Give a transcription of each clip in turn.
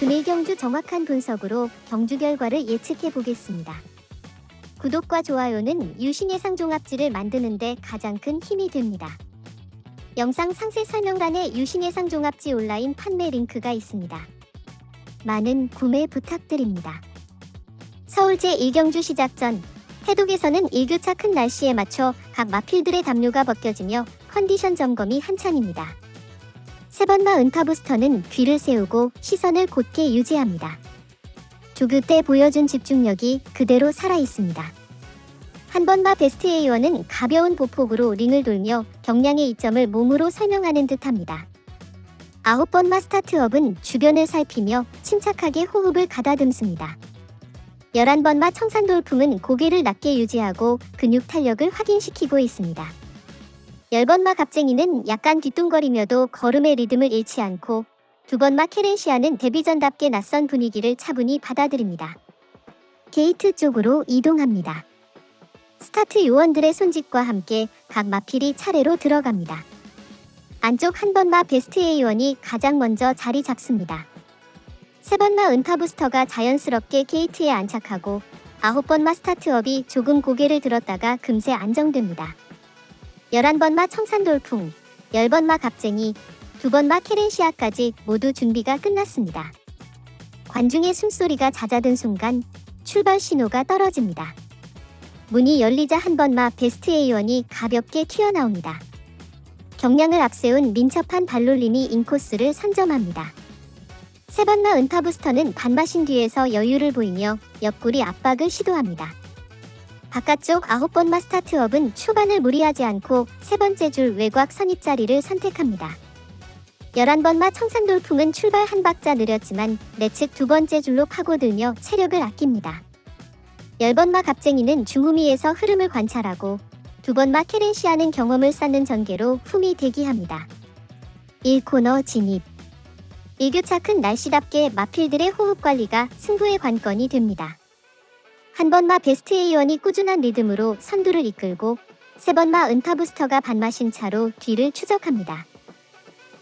금일 경주 정확한 분석으로 경주 결과를 예측해 보겠습니다. 구독과 좋아요는 유신예상 종합지를 만드는 데 가장 큰 힘이 됩니다. 영상 상세 설명란에 유신예상 종합지 온라인 판매 링크가 있습니다. 많은 구매 부탁드립니다. 서울 제1경주 시작 전 해독에서는 1교차 큰 날씨에 맞춰 각 마필들의 담요가 벗겨지며 컨디션 점검이 한창입니다. 세번마 은타부스터는 뒤를 세우고 시선을 곧게 유지합니다. 조교 때 보여준 집중력이 그대로 살아있습니다. 한번마 베스트 A1은 가벼운 보폭으로 링을 돌며 경량의 이점을 몸으로 설명하는 듯합니다. 9번마 스타트업은 주변을 살피며 침착하게 호흡을 가다듬습니다. 11번마 청산돌풍은 고개를 낮게 유지하고 근육 탄력을 확인시키고 있습니다. 10번마 갑쟁이는 약간 뒤뚱거리며도 걸음의 리듬을 잃지 않고 2번마 케렌시아는 데뷔전답게 낯선 분위기를 차분히 받아들입니다. 게이트 쪽으로 이동합니다. 스타트 요원들의 손짓과 함께 각 마필이 차례로 들어갑니다. 안쪽 한번마 베스트 A1이 가장 먼저 자리 잡습니다. 3번마 은타부스터가 자연스럽게 게이트에 안착하고 9번마 스타트업이 조금 고개를 들었다가 금세 안정됩니다. 11번마 청산돌풍, 10번마 갑쟁이, 2번마 케렌시아까지 모두 준비가 끝났습니다. 관중의 숨소리가 잦아든 순간 출발 신호가 떨어집니다. 문이 열리자 한번마 베스트 A1이 가볍게 튀어나옵니다. 경량을 앞세운 민첩한 발놀림이 인코스를 선점합니다. 3번마 은타부스터는 반마신 뒤에서 여유를 보이며 옆구리 압박을 시도합니다. 바깥쪽 9번마 스타트업은 초반을 무리하지 않고 3번째 줄 외곽 선입자리를 선택합니다. 11번마 청산돌풍은 출발 한 박자 느렸지만 내측 2번째 줄로 파고들며 체력을 아낍니다. 10번마 갑쟁이는 중후미에서 흐름을 관찰하고 2번마 케렌시아는 경험을 쌓는 전개로 흠이 대기합니다. 1코너 진입 1교차 큰 날씨답게 마필들의 호흡 관리가 승부의 관건이 됩니다. 한번마 베스트 A1이 꾸준한 리듬으로 선두를 이끌고 3번마 은타부스터가 반마신 차로 뒤를 추적합니다.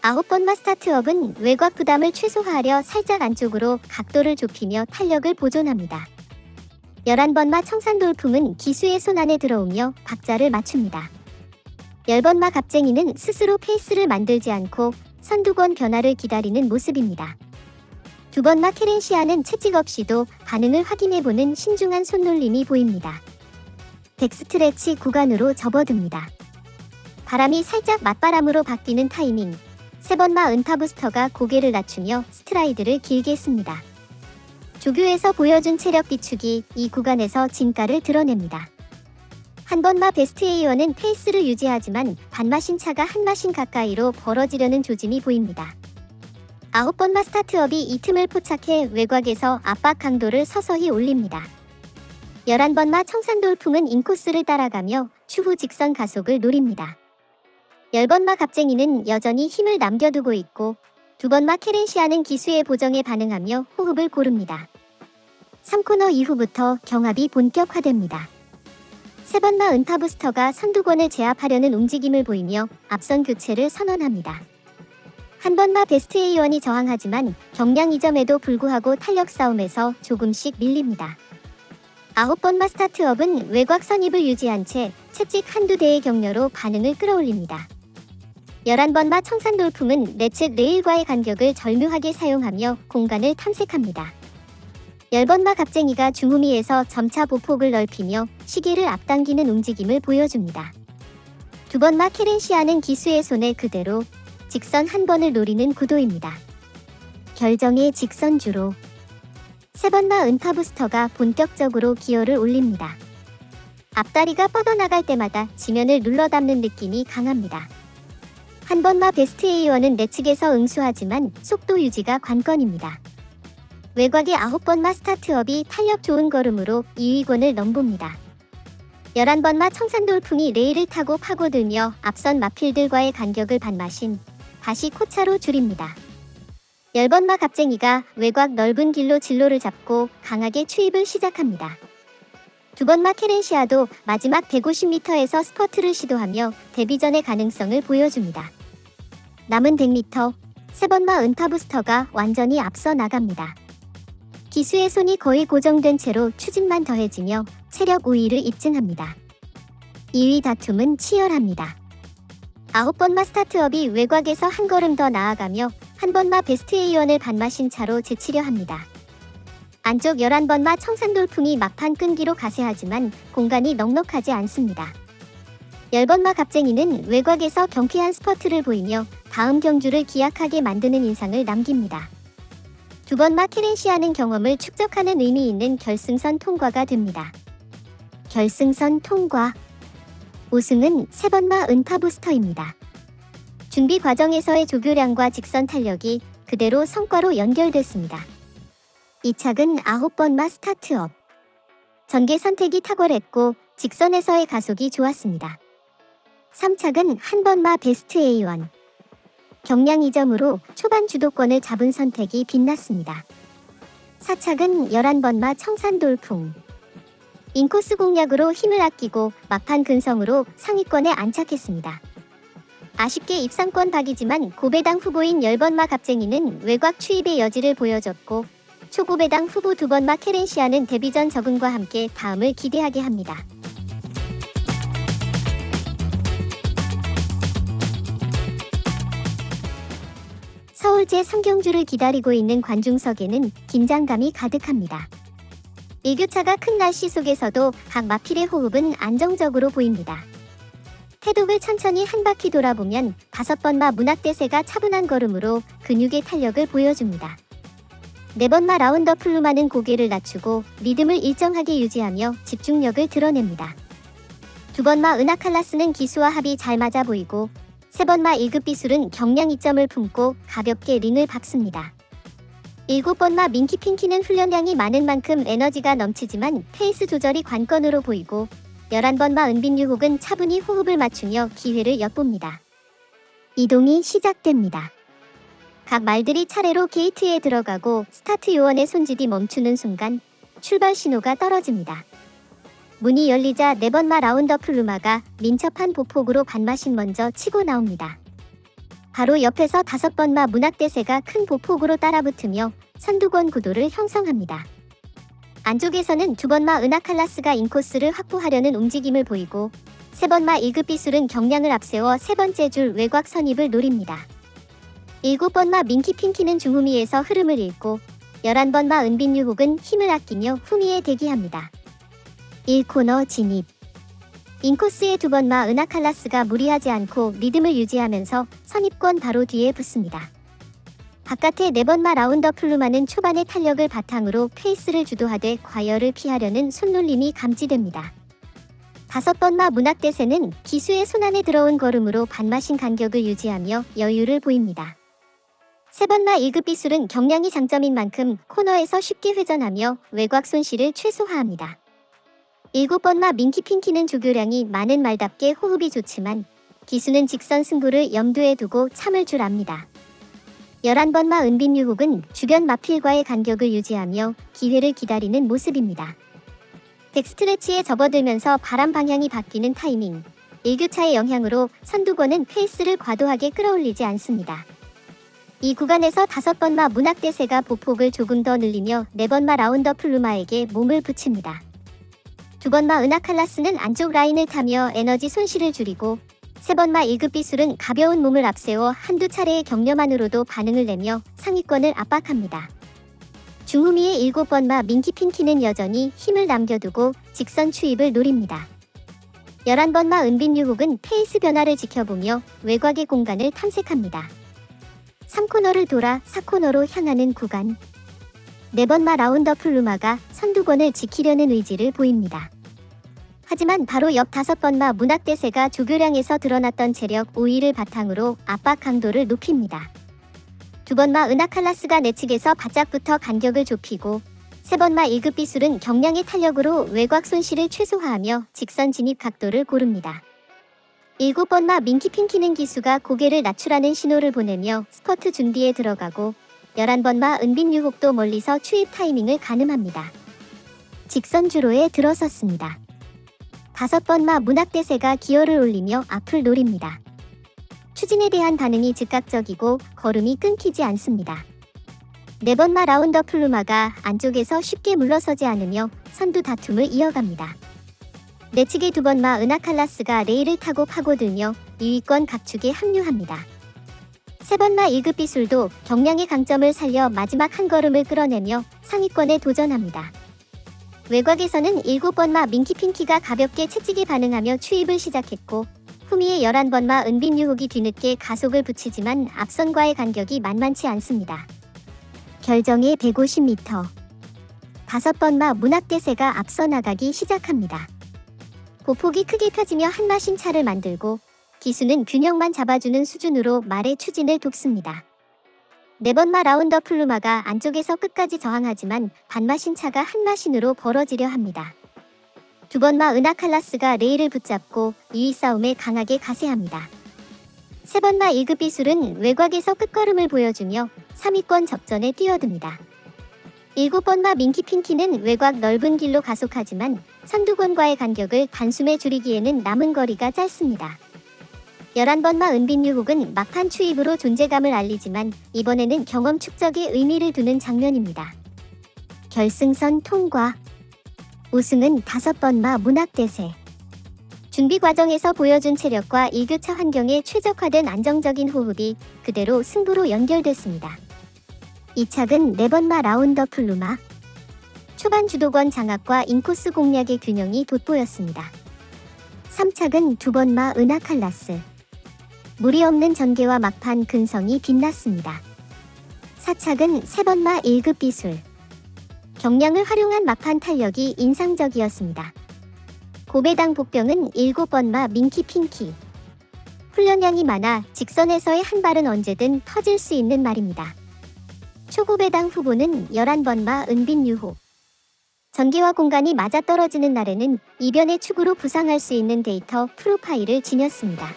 9번마 스타트업은 외곽 부담을 최소화하려 살짝 안쪽으로 각도를 좁히며 탄력을 보존합니다. 11번마 청산돌풍은 기수의 손 안에 들어오며 박자를 맞춥니다. 10번마 갑쟁이는 스스로 페이스를 만들지 않고 선두권 변화를 기다리는 모습입니다. 2번마 케렌시아는 채찍 없이도 반응을 확인해보는 신중한 손놀림이 보입니다. 백스트레치 구간으로 접어듭니다. 바람이 살짝 맞바람으로 바뀌는 타이밍, 3번마 은타부스터가 고개를 낮추며 스트라이드를 길게 씁니다. 조교에서 보여준 체력 비축이 이 구간에서 진가를 드러냅니다. 한번마 베스트 A1은 페이스를 유지하지만 반마신 차가 한마신 가까이로 벌어지려는 조짐이 보입니다. 9번마 스타트업이 이 틈을 포착해 외곽에서 압박 강도를 서서히 올립니다. 11번마 청산돌풍은 인코스를 따라가며 추후 직선 가속을 노립니다. 10번마 갑쟁이는 여전히 힘을 남겨두고 있고 2번마 케렌시아는 기수의 보정에 반응하며 호흡을 고릅니다. 3코너 이후부터 경합이 본격화됩니다. 3번마 은타부스터가 선두권을 제압하려는 움직임을 보이며 앞선 교체를 선언합니다. 한번마 베스트 A1이 저항하지만 경량 이점에도 불구하고 탄력 싸움에서 조금씩 밀립니다. 9번마 스타트업은 외곽 선입을 유지한 채 채찍 한두 대의 격려로 반응을 끌어올립니다. 11번마 청산돌풍은 내측 레일과의 간격을 절묘하게 사용하며 공간을 탐색합니다. 10번마 갑쟁이가 중후미에서 점차 보폭을 넓히며 시계를 앞당기는 움직임을 보여줍니다. 2번마 케렌시아는 기수의 손에 그대로 직선 한 번을 노리는 구도입니다. 결정의 직선주로 3번마 은타부스터가 본격적으로 기어를 올립니다. 앞다리가 뻗어나갈 때마다 지면을 눌러담는 느낌이 강합니다. 한번마 베스트 A1은 내측에서 응수하지만 속도 유지가 관건입니다. 외곽의 9번마 스타트업이 탄력 좋은 걸음으로 2위권을 넘봅니다. 11번마 청산돌풍이 레일을 타고 파고들며 앞선 마필들과의 간격을 반마신 다시 코차로 줄입니다. 10번마 갑쟁이가 외곽 넓은 길로 진로를 잡고 강하게 추입을 시작합니다. 2번마 케렌시아도 마지막 150m에서 스퍼트를 시도하며 데뷔전의 가능성을 보여줍니다. 남은 100m, 3번마 은파 완전히 앞서 나갑니다. 기수의 손이 거의 고정된 채로 추진만 더해지며 체력 우위를 입증합니다. 2위 다툼은 치열합니다. 9번마 스타트업이 외곽에서 한 걸음 더 나아가며 한 번마 베스트 A1을 반마신 차로 제치려 합니다. 안쪽 11번마 청산돌풍이 막판 끈기로 가세하지만 공간이 넉넉하지 않습니다. 10번마 갑쟁이는 외곽에서 경쾌한 스퍼트를 보이며 다음 경주를 기약하게 만드는 인상을 남깁니다. 2번마 케렌시아는 경험을 축적하는 의미 있는 결승선 통과가 됩니다. 결승선 통과. 우승은 3번마 은파부스터입니다. 준비 과정에서의 조교량과 직선 탄력이 그대로 성과로 연결됐습니다. 2착은 9번마 스타트업. 전개 선택이 탁월했고 직선에서의 가속이 좋았습니다. 3착은 1번마 베스트 A1. 경량 2점으로 초반 주도권을 잡은 선택이 빛났습니다. 4착은 11번마 청산돌풍. 인코스 공략으로 힘을 아끼고 막판 근성으로 상위권에 안착했습니다. 아쉽게 입상권 박이지만 고배당 후보인 10번마 갑쟁이는 외곽 추입의 여지를 보여줬고 초고배당 후보 2번마 케렌시아는 데뷔전 적응과 함께 다음을 기대하게 합니다. 서울 제3경주를 기다리고 있는 관중석에는 긴장감이 가득합니다. 일교차가 큰 날씨 속에서도 각 마필의 호흡은 안정적으로 보입니다. 해독을 천천히 한 바퀴 돌아보면 5번마 문학대세가 차분한 걸음으로 근육의 탄력을 보여줍니다. 4번마 라운더 플루마는 고개를 낮추고 리듬을 일정하게 유지하며 집중력을 드러냅니다. 2번마 은하칼라스는 기수와 합이 잘 맞아 보이고 3번마 1급 비술은 경량 2점을 품고 가볍게 링을 박습니다. 7번마 민키핑키는 훈련량이 많은 만큼 에너지가 넘치지만 페이스 조절이 관건으로 보이고 11번마 은빈유혹은 차분히 호흡을 맞추며 기회를 엿봅니다. 이동이 시작됩니다. 각 말들이 차례로 게이트에 들어가고 스타트 요원의 손짓이 멈추는 순간 출발 신호가 떨어집니다. 문이 열리자 4번마 라운더 플루마가 민첩한 보폭으로 반마신 먼저 치고 나옵니다. 바로 옆에서 5번마 문학대세가 큰 보폭으로 따라붙으며 선두권 구도를 형성합니다. 안쪽에서는 2번마 은하칼라스가 인코스를 확보하려는 움직임을 보이고 3번마 1급 비술은 경량을 앞세워 세 번째 줄 외곽 선입을 노립니다. 7번마 민키핑키는 중후미에서 흐름을 잃고 11번마 은빈유혹은 힘을 아끼며 후미에 대기합니다. 1코너 진입. 인코스의 2번마 은하칼라스가 무리하지 않고 리듬을 유지하면서 선입권 바로 뒤에 붙습니다. 바깥의 4번마 라운더 플루마는 초반의 탄력을 바탕으로 페이스를 주도하되 과열을 피하려는 손놀림이 감지됩니다. 5번마 문학대세는 기수의 손안에 들어온 걸음으로 반마신 간격을 유지하며 여유를 보입니다. 3번마 1급 비술은 경량이 장점인 만큼 코너에서 쉽게 회전하며 외곽 손실을 최소화합니다. 7번마 민키핑키는 조교량이 많은 말답게 호흡이 좋지만 기수는 직선 승부를 염두에 두고 참을 줄 압니다. 11번마 은빈유혹은 주변 마필과의 간격을 유지하며 기회를 기다리는 모습입니다. 백스트레치에 접어들면서 바람 방향이 바뀌는 타이밍, 일교차의 영향으로 선두권은 페이스를 과도하게 끌어올리지 않습니다. 이 구간에서 5번마 문학대세가 보폭을 조금 더 늘리며 4번마 라운더 플루마에게 몸을 붙입니다. 2번마 은하칼라스는 안쪽 라인을 타며 에너지 손실을 줄이고 3번마 1급 비술은 가벼운 몸을 앞세워 한두 차례의 격려만으로도 반응을 내며 상위권을 압박합니다. 중후미의 7번마 민키핑키는 여전히 힘을 남겨두고 직선 추입을 노립니다. 11번마 은빈유혹은 페이스 변화를 지켜보며 외곽의 공간을 탐색합니다. 3코너를 돌아 4코너로 향하는 구간. 4번마 라운더 플루마가 선두권을 지키려는 의지를 보입니다. 하지만 바로 옆 5번마 문학대세가 조교량에서 드러났던 체력 우위를 바탕으로 압박 강도를 높입니다. 2번마 은하칼라스가 내측에서 바짝부터 간격을 좁히고 3번마 1급 비술은 경량의 탄력으로 외곽 손실을 최소화하며 직선 진입 각도를 고릅니다. 7번마 민키핑키는 기수가 고개를 낮추라는 신호를 보내며 스퍼트 준비에 들어가고 11번마 은빈유혹도 멀리서 추입 타이밍을 가늠합니다. 직선 주로에 들어섰습니다. 5번마 문학대세가 기어를 올리며 앞을 노립니다. 추진에 대한 반응이 즉각적이고 걸음이 끊기지 않습니다. 4번마 라운더 플루마가 안쪽에서 쉽게 물러서지 않으며 선두 다툼을 이어갑니다. 내측의 2번마 은하칼라스가 레일을 타고 파고들며 2위권 각축에 합류합니다. 3번마 1급 비술도 경량의 강점을 살려 마지막 한 걸음을 끌어내며 상위권에 도전합니다. 외곽에서는 7번마 민키핑키가 가볍게 채찍에 반응하며 추입을 시작했고 후미의 11번마 은빈유혹이 뒤늦게 가속을 붙이지만 앞선과의 간격이 만만치 않습니다. 결정의 150m 5번마 문학대세가 앞서 나가기 시작합니다. 보폭이 크게 펴지며 한마신 차를 만들고 기수는 균형만 잡아주는 수준으로 말의 추진을 돕습니다. 4번마 라운더 플루마가 안쪽에서 끝까지 저항하지만 반마신 차가 한마신으로 벌어지려 합니다. 2번마 은하칼라스가 레일을 붙잡고 2위 싸움에 강하게 가세합니다. 3번마 1급 비술은 외곽에서 끝걸음을 보여주며 3위권 접전에 뛰어듭니다. 7번마 민키핑키는 외곽 넓은 길로 가속하지만 선두권과의 간격을 단숨에 줄이기에는 남은 거리가 짧습니다. 11번마 은빈유혹은 막판 추입으로 존재감을 알리지만 이번에는 경험 축적에 의미를 두는 장면입니다. 결승선 통과. 우승은 5번마 문학대세. 준비 과정에서 보여준 체력과 일교차 환경에 최적화된 안정적인 호흡이 그대로 승부로 연결됐습니다. 2착은 4번마 라운더 플루마. 초반 주도권 장악과 인코스 공략의 균형이 돋보였습니다. 3착은 2번마 은하칼라스. 무리 없는 전개와 막판 근성이 빛났습니다. 4착은 3번마 1급 비술. 경량을 활용한 막판 탄력이 인상적이었습니다. 고배당 복병은 7번마 민키핑키. 훈련량이 많아 직선에서의 한 발은 언제든 터질 수 있는 말입니다. 초고배당 후보는 11번마 은빈유혹. 전개와 공간이 맞아떨어지는 날에는 이변의 축으로 부상할 수 있는 데이터 프로파일을 지녔습니다.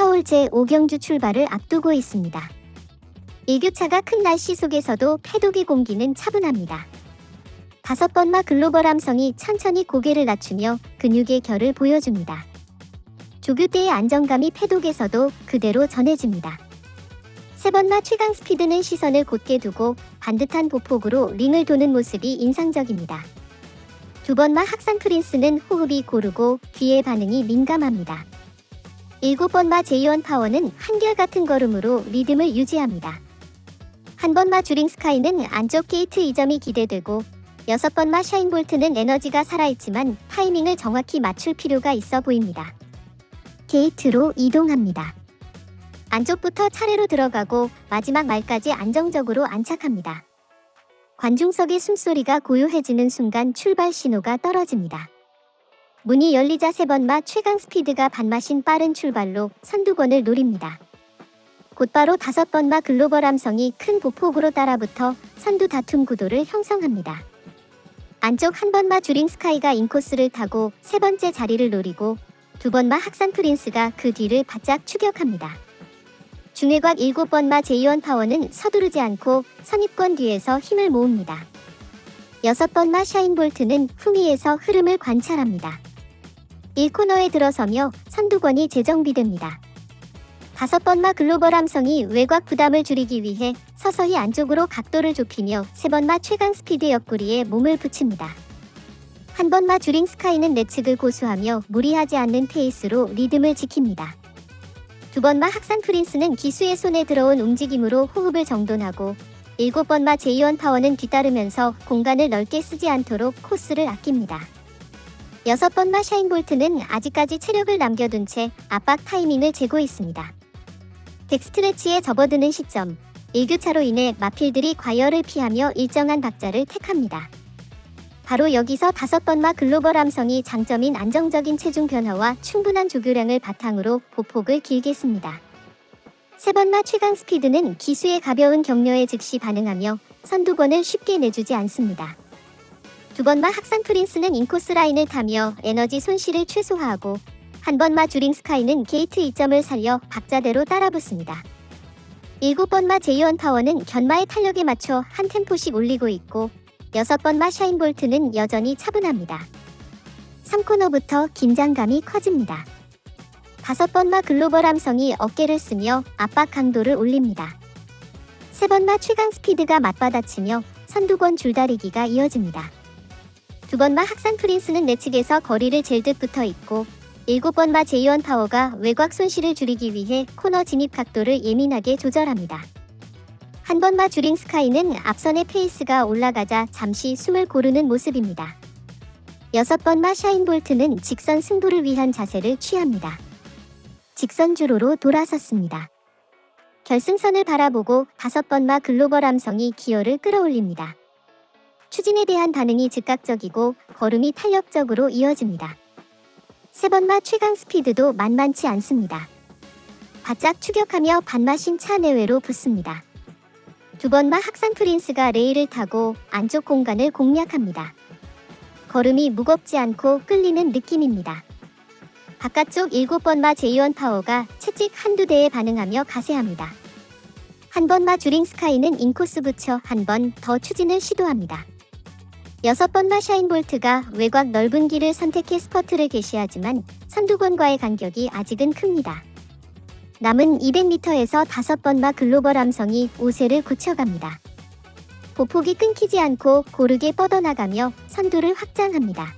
서울 제5경주 출발을 앞두고 있습니다. 일교차가 큰 날씨 속에서도 패독의 공기는 차분합니다. 5번마 글로벌 함성이 천천히 고개를 낮추며 근육의 결을 보여줍니다. 조교대의 안정감이 패독에서도 그대로 전해집니다. 3번마 최강 스피드는 시선을 곧게 두고 반듯한 보폭으로 링을 도는 모습이 인상적입니다. 2번마 학산 프린스는 호흡이 고르고 귀의 반응이 민감합니다. 7번마 제이원 파워는 한결같은 걸음으로 리듬을 유지합니다. 1번마 주링 스카이는 안쪽 게이트 이점이 기대되고 6번마 샤인볼트는 에너지가 살아있지만 타이밍을 정확히 맞출 필요가 있어 보입니다. 게이트로 이동합니다. 안쪽부터 차례로 들어가고 마지막 말까지 안정적으로 안착합니다. 관중석의 숨소리가 고요해지는 순간 출발 신호가 떨어집니다. 문이 열리자 3번마 최강 스피드가 반마신 빠른 출발로 선두권을 노립니다. 곧바로 5번마 글로벌 함성이 큰 보폭으로 따라붙어 선두 다툼 구도를 형성합니다. 안쪽 1번마 주링 스카이가 인코스를 타고 3번째 자리를 노리고 2번마 학산 프린스가 그 뒤를 바짝 추격합니다. 중외곽 7번마 제이원 파워는 서두르지 않고 선입권 뒤에서 힘을 모읍니다. 6번마 샤인볼트는 후미에서 흐름을 관찰합니다. 1코너에 들어서며 선두권이 재정비됩니다. 5번마 글로벌 함성이 외곽 부담을 줄이기 위해 서서히 안쪽으로 각도를 좁히며 3번마 최강 스피드 옆구리에 몸을 붙입니다. 1번마 주링 스카이는 내측을 고수하며 무리하지 않는 페이스로 리듬을 지킵니다. 2번마 학산 프린스는 기수의 손에 들어온 움직임으로 호흡을 정돈하고 7번마 제이원 파워는 뒤따르면서 공간을 넓게 쓰지 않도록 코스를 아낍니다. 6번마 샤인볼트는 아직까지 체력을 남겨둔 채 압박 타이밍을 재고 있습니다. 덱스트레치에 접어드는 시점, 일교차로 인해 마필들이 과열을 피하며 일정한 박자를 택합니다. 바로 여기서 5번마 글로벌 함성이 장점인 안정적인 체중 변화와 충분한 조교량을 바탕으로 보폭을 길게 씁니다. 3번마 최강 스피드는 기수의 가벼운 격려에 즉시 반응하며 선두권을 쉽게 내주지 않습니다. 2번마 학산 프린스는 인코스 라인을 타며 에너지 손실을 최소화하고 1번마 주링 스카이는 게이트 이점을 살려 박자대로 따라붙습니다. 7번마 제이원 파워는 견마의 탄력에 맞춰 한 템포씩 올리고 있고 6번마 샤인볼트는 여전히 차분합니다. 3코너부터 긴장감이 커집니다. 5번마 글로벌 함성이 어깨를 쓰며 압박 강도를 올립니다. 3번마 최강 스피드가 맞받아치며 선두권 줄다리기가 이어집니다. 2번마 학산 프린스는 내측에서 거리를 잴 듯 붙어 있고 7번마 제이원 파워가 외곽 손실을 줄이기 위해 코너 진입 각도를 예민하게 조절합니다. 1번마 주링 스카이는 앞선의 페이스가 올라가자 잠시 숨을 고르는 모습입니다. 6번마 샤인볼트는 직선 승부를 위한 자세를 취합니다. 직선 주로로 돌아섰습니다. 결승선을 바라보고 5번마 글로벌 함성이 기어를 끌어올립니다. 추진에 대한 반응이 즉각적이고 걸음이 탄력적으로 이어집니다. 3번마 최강 스피드도 만만치 않습니다. 바짝 추격하며 반마신 차 내외로 붙습니다. 2번마 학산 프린스가 레일을 타고 안쪽 공간을 공략합니다. 걸음이 무겁지 않고 끌리는 느낌입니다. 바깥쪽 7번마 제이원 파워가 채찍 한두 대에 반응하며 가세합니다. 1번마 주링 스카이는 인코스 붙여 한 번 더 추진을 시도합니다. 6번마 샤인볼트가 외곽 넓은 길을 선택해 스퍼트를 개시하지만 선두권과의 간격이 아직은 큽니다. 남은 200m에서 5번마 글로벌 함성이 우세를 굳혀갑니다. 보폭이 끊기지 않고 고르게 뻗어나가며 선두를 확장합니다.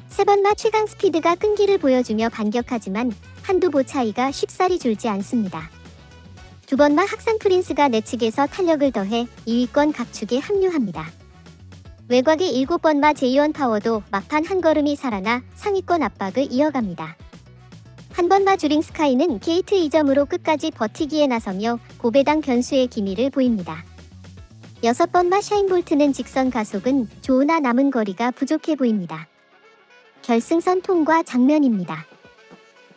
3번마 최강 스피드가 끈기를 보여주며 반격하지만 한두 보 차이가 쉽사리 줄지 않습니다. 2번마 학산 프린스가 내측에서 탄력을 더해 2위권 각축에 합류합니다. 외곽의 7번마 제이원 파워도 막판 한 걸음이 살아나 상위권 압박을 이어갑니다. 1번마 주링 스카이는 게이트 2점으로 끝까지 버티기에 나서며 고배당 변수의 기미를 보입니다. 6번마 샤인볼트는 직선 가속은 좋으나 남은 거리가 부족해 보입니다. 결승선 통과 장면입니다.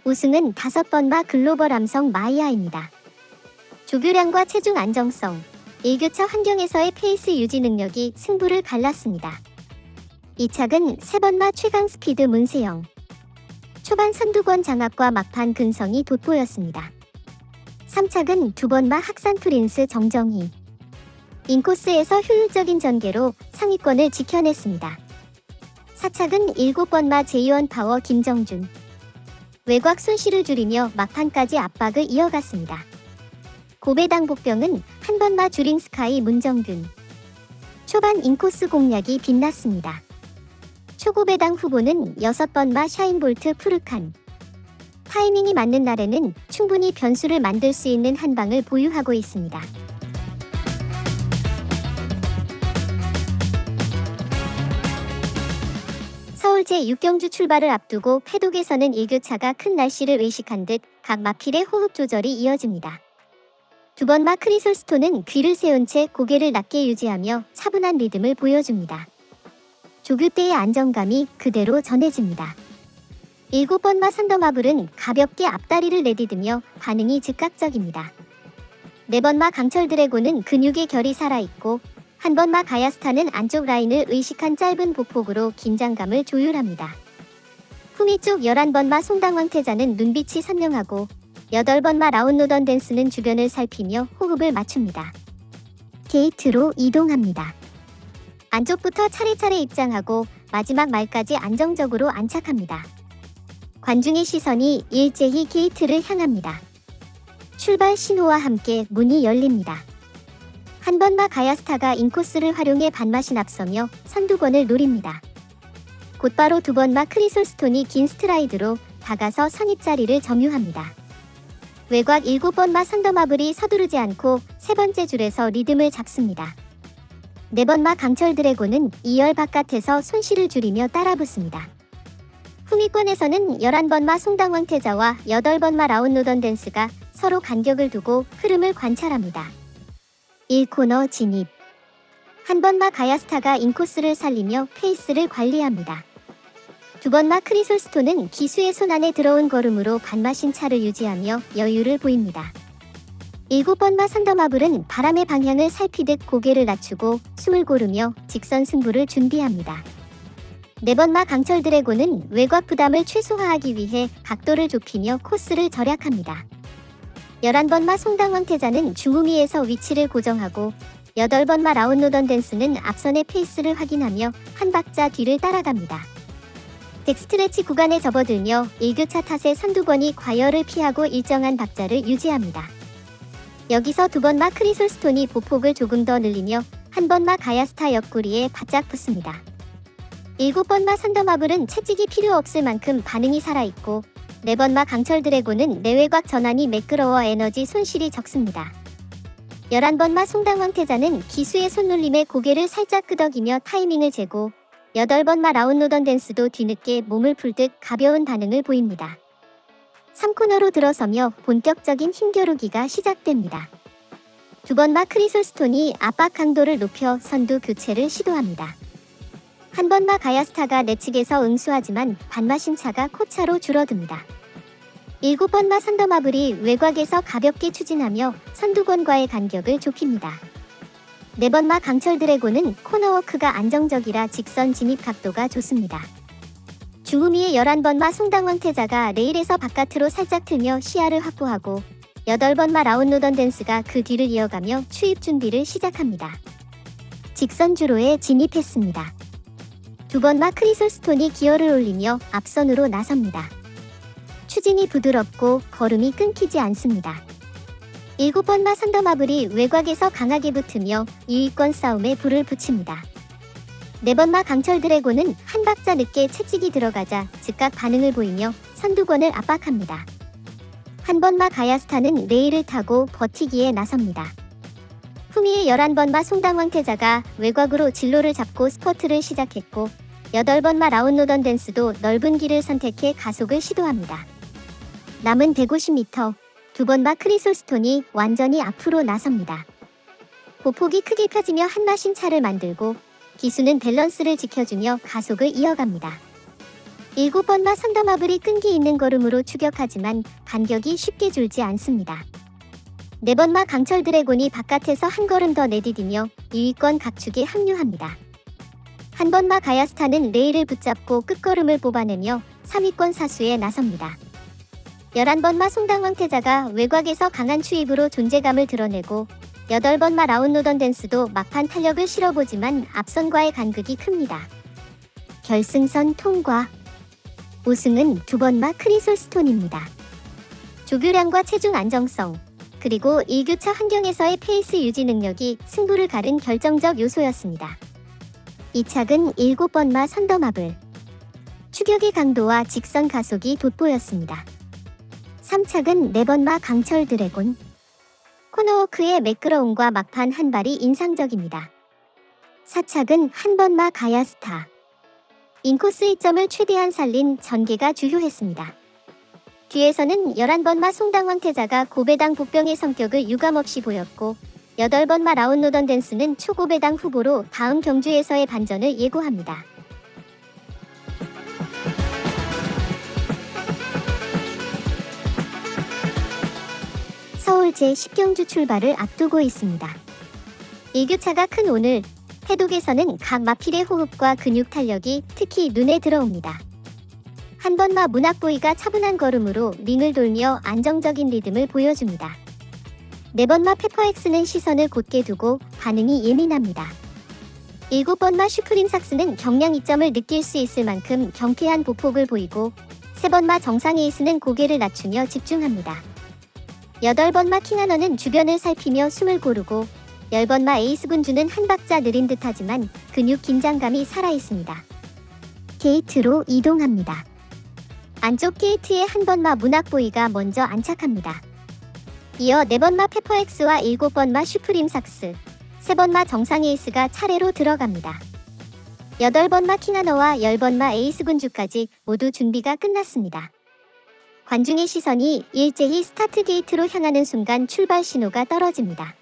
우승은 5번마 글로벌 함성 마이아입니다. 조교량과 체중 안정성, 일교차 환경에서의 페이스 유지 능력이 승부를 갈랐습니다. 2착은 3번마 최강 스피드 문세영. 초반 선두권 장악과 막판 근성이 돋보였습니다. 3착은 2번마 학산 프린스 정정희. 인코스에서 효율적인 전개로 상위권을 지켜냈습니다. 4착은 7번마 제이원 파워 김정준. 외곽 손실을 줄이며 막판까지 압박을 이어갔습니다. 고배당 복병은 1번마 주링 스카이 문정균. 초반 인코스 공략이 빛났습니다. 초고배당 후보는 6번마 샤인볼트 푸르칸. 타이밍이 맞는 날에는 충분히 변수를 만들 수 있는 한방을 보유하고 있습니다. 서울 제6경주 출발을 앞두고 패독에서는 일교차가 큰 날씨를 의식한 듯 각 마필의 호흡 조절이 이어집니다. 2번마 크리솔스톤은 귀를 세운 채 고개를 낮게 유지하며 차분한 리듬을 보여줍니다. 조교 때의 안정감이 그대로 전해집니다. 7번마 산더마블은 가볍게 앞다리를 내디디며 반응이 즉각적입니다. 4번마 강철 드래곤은 근육의 결이 살아있고 1번마 가야스타는 안쪽 라인을 의식한 짧은 보폭으로 긴장감을 조율합니다. 후미 쪽 11번마 송당황태자는 눈빛이 선명하고 8번마 라운노던 댄스는 주변을 살피며 호흡을 맞춥니다. 게이트로 이동합니다. 안쪽부터 차례차례 입장하고 마지막 말까지 안정적으로 안착합니다. 관중의 시선이 일제히 게이트를 향합니다. 출발 신호와 함께 문이 열립니다. 1번마 가야스타가 인코스를 활용해 반마신 앞서며 선두권을 노립니다. 곧바로 2번마 크리솔스톤이 긴 스트라이드로 다가서 선입 자리를 점유합니다. 외곽 7번마 산더마블이 서두르지 않고 세 번째 줄에서 리듬을 잡습니다. 4번마 강철 드래곤은 2열 바깥에서 손실을 줄이며 따라붙습니다. 후미권에서는 11번마 송당황태자와 8번마 라운노던 댄스가 서로 간격을 두고 흐름을 관찰합니다. 1코너 진입. 1번마 가야스타가 인코스를 살리며 페이스를 관리합니다. 2번마 크리솔스톤은 기수의 손안에 들어온 걸음으로 반마신 차를 유지하며 여유를 보입니다. 7번마 산더마블은 바람의 방향을 살피듯 고개를 낮추고 숨을 고르며 직선 승부를 준비합니다. 4번마 강철 드래곤은 외곽 부담을 최소화하기 위해 각도를 좁히며 코스를 절약합니다. 11번마 송당황태자는 중후미에서 위치를 고정하고 8번마 라운노던 댄스는 앞선의 페이스를 확인하며 한 박자 뒤를 따라갑니다. 백스트레치 구간에 접어들며 1교차 탓에 선두권이 과열을 피하고 일정한 박자를 유지합니다. 여기서 두 번마 크리솔스톤이 보폭을 조금 더 늘리며 한 번마 가야스타 옆구리에 바짝 붙습니다. 7번마 선더마블은 채찍이 필요 없을 만큼 반응이 살아있고 4번마 강철 드래곤은 내외곽 전환이 매끄러워 에너지 손실이 적습니다. 11번마 송당 황태자는 기수의 손놀림에 고개를 살짝 끄덕이며 타이밍을 재고 8번마 라운노던 댄스도 뒤늦게 몸을 풀듯 가벼운 반응을 보입니다. 3코너로 들어서며 본격적인 힘겨루기가 시작됩니다. 2번마 크리솔스톤이 압박 강도를 높여 선두 교체를 시도합니다. 한 번마 가야스타가 내측에서 응수하지만 반마 신차가 코차로 줄어듭니다. 7번마 선더마블이 외곽에서 가볍게 추진하며 선두권과의 간격을 좁힙니다. 4번마 강철 드래곤은 코너워크가 안정적이라 직선 진입 각도가 좋습니다. 중후미의 11번마 송당 황태자가 레일에서 바깥으로 살짝 틀며 시야를 확보하고 8번마 라운노던 댄스가 그 뒤를 이어가며 추입 준비를 시작합니다. 직선 주로에 진입했습니다. 2번마 크리솔스톤이 기어를 올리며 앞선으로 나섭니다. 추진이 부드럽고 걸음이 끊기지 않습니다. 7번마 선더마블이 외곽에서 강하게 붙으며 2위권 싸움에 불을 붙입니다. 4번마 강철 드래곤은 한 박자 늦게 채찍이 들어가자 즉각 반응을 보이며 선두권을 압박합니다. 한 번마 가야스타는 레일을 타고 버티기에 나섭니다. 후미의 11번마 송당 황태자가 외곽으로 진로를 잡고 스퍼트를 시작했고 8번마 라운노던 댄스도 넓은 길을 선택해 가속을 시도합니다. 남은 150m, 2번마 크리솔스톤이 완전히 앞으로 나섭니다. 보폭이 크게 펴지며 한마신 차를 만들고 기수는 밸런스를 지켜주며 가속을 이어갑니다. 7번마 선더마블이 끈기 있는 걸음으로 추격하지만 간격이 쉽게 줄지 않습니다. 4번마 강철 드래곤이 바깥에서 한 걸음 더 내디디며 2위권 각축에 합류합니다. 한 번마 가야스타는 레일을 붙잡고 끝걸음을 뽑아내며 3위권 사수에 나섭니다. 11번마 송당 황태자가 외곽에서 강한 추입으로 존재감을 드러내고 8번마 라운노던 댄스도 막판 탄력을 실어보지만 앞선과의 간극이 큽니다. 결승선 통과. 우승은 2번마 크리솔스톤입니다. 조교량과 체중 안정성, 그리고 1교차 환경에서의 페이스 유지 능력이 승부를 가른 결정적 요소였습니다. 2착은 7번마 선더마블. 추격의 강도와 직선 가속이 돋보였습니다. 3착은 4번마 강철 드래곤. 코너워크의 매끄러움과 막판 한 발이 인상적입니다. 4착은 한 번마 가야스타. 인코스 이점을 최대한 살린 전개가 주요했습니다. 뒤에서는 11번마 송당 황태자가 고배당 복병의 성격을 유감없이 보였고 8번마 라운노던 댄스는 초고배당 후보로 다음 경주에서의 반전을 예고합니다. 서울 제10경주 출발을 앞두고 있습니다. 1교차가 큰 오늘 패독에서는 각 마필의 호흡과 근육 탄력이 특히 눈에 들어옵니다. 한 번마 문학보이가 차분한 걸음으로 링을 돌며 안정적인 리듬을 보여줍니다. 4번마 페퍼엑스는 시선을 곧게 두고 반응이 예민합니다. 7번마 슈프림 삭스는 경량 이점을 느낄 수 있을 만큼 경쾌한 보폭을 보이고 3번마 정상 에이스는 고개를 낮추며 집중합니다. 8번마 킹하너는 주변을 살피며 숨을 고르고 10번마 에이스 군주는 한 박자 느린 듯하지만 근육 긴장감이 살아있습니다. 게이트로 이동합니다. 안쪽 게이트에 한 번마 문학보이가 먼저 안착합니다. 이어 4번마 페퍼엑스와 7번마 슈프림 삭스, 3번마 정상 에이스가 차례로 들어갑니다. 8번마 킹하너와 10번마 에이스 군주까지 모두 준비가 끝났습니다. 관중의 시선이 일제히 스타트 게이트로 향하는 순간 출발 신호가 떨어집니다.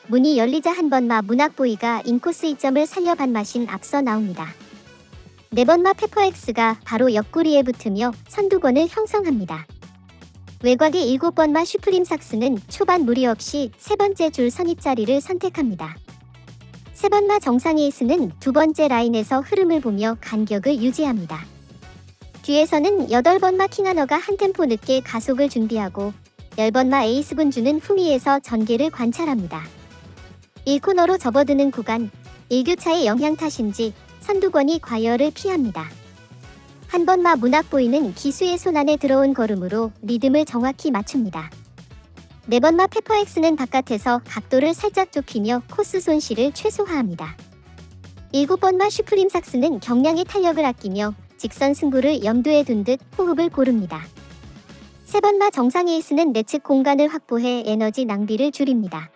문이 열리자 한 번마 문학보이가 인코스 이점을 살려 반마신 앞서 나옵니다. 4번마 페퍼엑스가 바로 옆구리에 붙으며 선두권을 형성합니다. 외곽의 7번마 슈프림 삭스는 초반 무리 없이 세 번째 줄 선입 자리를 선택합니다. 3번마 정상 에이스는 두 번째 라인에서 흐름을 보며 간격을 유지합니다. 뒤에서는 8번마 킹하너가 한 템포 늦게 가속을 준비하고 10번마 에이스 군주는 후미에서 전개를 관찰합니다. 1코너로 접어드는 구간, 1교차의 영향 탓인지 선두권이 과열을 피합니다. 한 번마 문학보이는 기수의 손안에 들어온 걸음으로 리듬을 정확히 맞춥니다. 네 번마 페퍼엑스는 바깥에서 각도를 살짝 좁히며 코스 손실을 최소화합니다. 일곱 번마 슈프림 삭스는 경량의 탄력을 아끼며 직선 승부를 염두에 둔 듯 호흡을 고릅니다. 세 번마 정상 에이스는 내측 공간을 확보해 에너지 낭비를 줄입니다.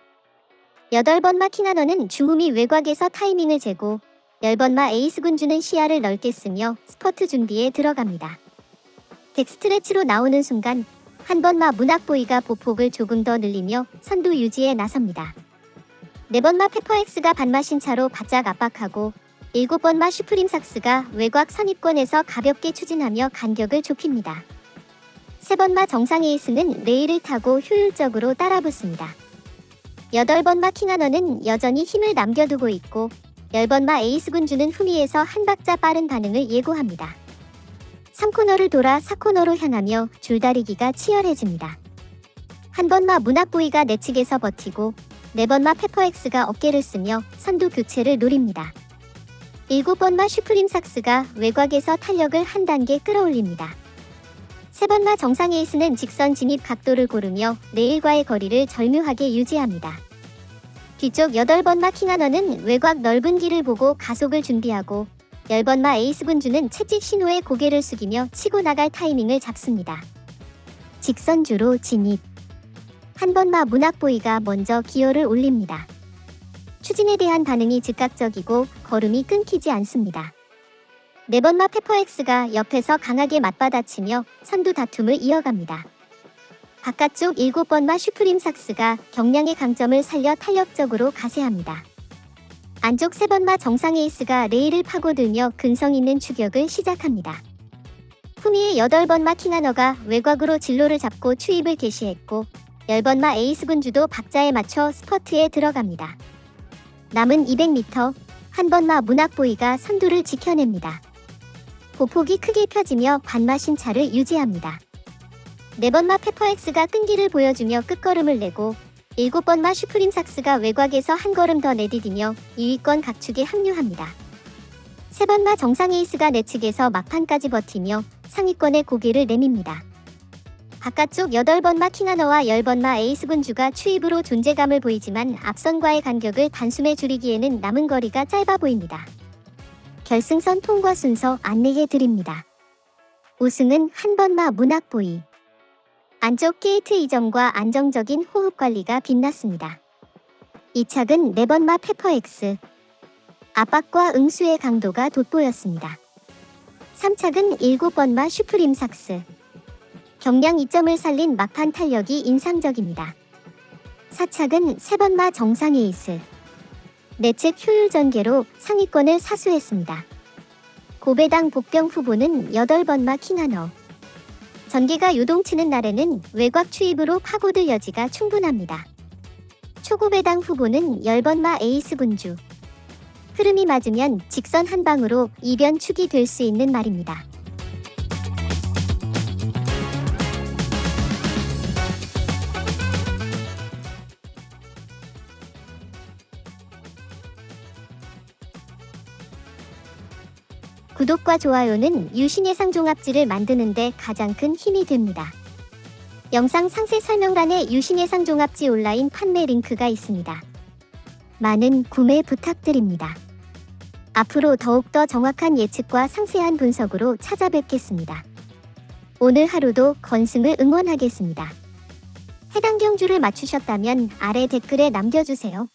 여덟 번마 킹하너는 중후미 외곽에서 타이밍을 재고 열 번마 에이스 군주는 시야를 넓게 쓰며 스퍼트 준비에 들어갑니다. 덱스트레치로 나오는 순간 한 번마 문학보이가 보폭을 조금 더 늘리며 선두 유지에 나섭니다. 네 번마 페퍼엑스가 반마신 차로 바짝 압박하고 일곱 번마 슈프림 삭스가 외곽 선입권에서 가볍게 추진하며 간격을 좁힙니다. 세 번마 정상 에이스는 레일을 타고 효율적으로 따라붙습니다. 여덟 번마 킹하너는 여전히 힘을 남겨두고 있고 열 번마 에이스 군주는 후미에서 한 박자 빠른 반응을 예고합니다. 3코너를 돌아 4코너로 향하며 줄다리기가 치열해집니다. 한 번마 문학보이가 내측에서 버티고 네 번마 페퍼엑스가 어깨를 쓰며 선두 교체를 노립니다. 일곱 번마 슈프림 삭스가 외곽에서 탄력을 한 단계 끌어올립니다. 세 번마 정상 에이스는 직선 진입 각도를 고르며 레일과의 거리를 절묘하게 유지합니다. 뒤쪽 여덟 번마 킹하너는 외곽 넓은 길을 보고 가속을 준비하고 열 번마 에이스 군주는 채찍 신호에 고개를 숙이며 치고 나갈 타이밍을 잡습니다. 직선주로 진입. 한 번마 문학보이가 먼저 기어를 올립니다. 추진에 대한 반응이 즉각적이고 걸음이 끊기지 않습니다. 네 번마 페퍼엑스가 옆에서 강하게 맞받아치며 선두 다툼을 이어갑니다. 바깥쪽 일곱 번마 슈프림 삭스가 경량의 강점을 살려 탄력적으로 가세합니다. 안쪽 세 번마 정상 에이스가 레일을 파고들며 근성 있는 추격을 시작합니다. 후미의 여덟 번마 킹하너가 외곽으로 진로를 잡고 추입을 개시했고 열 번마 에이스 군주도 박자에 맞춰 스퍼트에 들어갑니다. 남은 200m, 한 번마 문학보이가 선두를 지켜냅니다. 보폭이 크게 펴지며 반마신 차를 유지합니다. 네 번마 페퍼엑스가 끈기를 보여주며 끝걸음을 내고 일곱 번마 슈프림 삭스가 외곽에서 한 걸음 더 내디디며 2위권 각축에 합류합니다. 세 번마 정상 에이스가 내측에서 막판까지 버티며 상위권에 고개를 내밉니다. 바깥쪽 여덟 번마 킹하너와 열 번마 에이스 군주가 추입으로 존재감을 보이지만 앞선과의 간격을 단숨에 줄이기에는 남은 거리가 짧아 보입니다. 결승선 통과 순서 안내해 드립니다. 우승은 한 번마 문학보이. 안쪽 게이트 이점과 안정적인 호흡 관리가 빛났습니다. 2착은 네 번마 페퍼엑스. 압박과 응수의 강도가 돋보였습니다. 3착은 일곱 번마 슈프림 삭스. 경량 이점을 살린 막판 탄력이 인상적입니다. 4착은 세 번마 정상 에이스. 내측 효율 전개로 상위권을 사수했습니다. 고배당 복병 후보는 여덟 번마 킹하너. 전개가 요동치는 날에는 외곽 추입으로 파고들 여지가 충분합니다. 초고배당 후보는 열 번마 에이스 군주. 흐름이 맞으면 직선 한 방으로 이변 축이 될 수 있는 말입니다. 구독과 좋아요는 유신예상 종합지를 만드는 데 가장 큰 힘이 됩니다. 영상 상세 설명란에 유신예상 종합지 온라인 판매 링크가 있습니다. 많은 구매 부탁드립니다. 앞으로 더욱더 정확한 예측과 상세한 분석으로 찾아뵙겠습니다. 오늘 하루도 건승을 응원하겠습니다. 해당 경주를 맞추셨다면 아래 댓글에 남겨주세요.